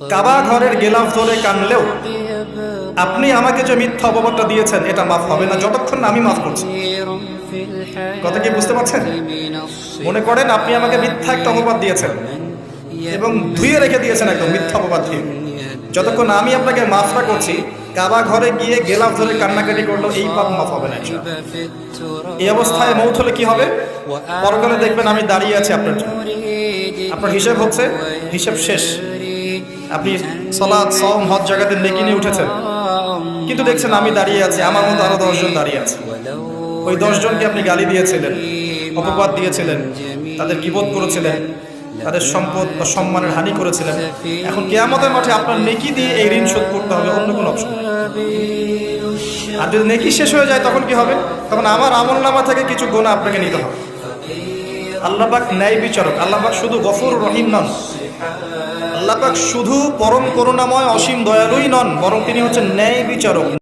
কাবা ঘরের গেলাফ ধরে কানলেও আপনি আমাকে যে মিথ্যা অপবাদটা দিয়েছেন এটা মাফ হবে না যতক্ষণ না আমি মাফ করছি। কথা কি বুঝতে পারছেন? মনে করেন আপনি আমাকে মিথ্যা একটা অপবাদ দিয়েছেন এবং ধুয়ে রেখে দিয়েছেন একদম মিথ্যা অপবাদ দিয়ে, যতক্ষণ আমি আপনাকে মাফটা করছি, কাবা ঘরে গিয়ে গেলাফ ধরে কান্নাকাটি করলো এই পাপ মাফ হবে না। এই অবস্থায় মৌত হলে কি হবে? পরকালে দেখবেন আমি দাঁড়িয়ে আছি আপনার জন্য, আপনার হিসেব হচ্ছে, হিসেব শেষ। আপনি সালাত সাওম হজ জাকাতের নেকি নিয়ে উঠেছেন, কিন্তু দেখছেন আমি দাঁড়িয়ে আছি, আমার মতো আরো 10 জন দাঁড়িয়ে আছে। ওই 10 জনকে আপনি গালি দিয়েছিলেন, অপবাদ দিয়েছিলেন, তাদের গীবত করেছিলেন, তাদের সম্পদ বা সম্মানের হানি করেছিলেন। এখন কিয়ামতের মাঠে আপনার নেকি দিয়ে এই ঋণ শোধ করতে হবে, অন্য কোনো অপশন নেই। আর যদি নেকি শেষ হয়ে যায় তখন কি হবে? তখন আমার আমলনামা থেকে কিছু গুনাহ আপনাকে নিতে হবে। আল্লাহ পাক ন্যায় বিচারক। আল্লাহ পাক শুধু গফুর রহিম নন, আল্লাহ পাক শুধু পরম করুণাময় অসীম দয়ালুই নন, বরং তিনি হচ্ছেন ন্যায় বিচারক।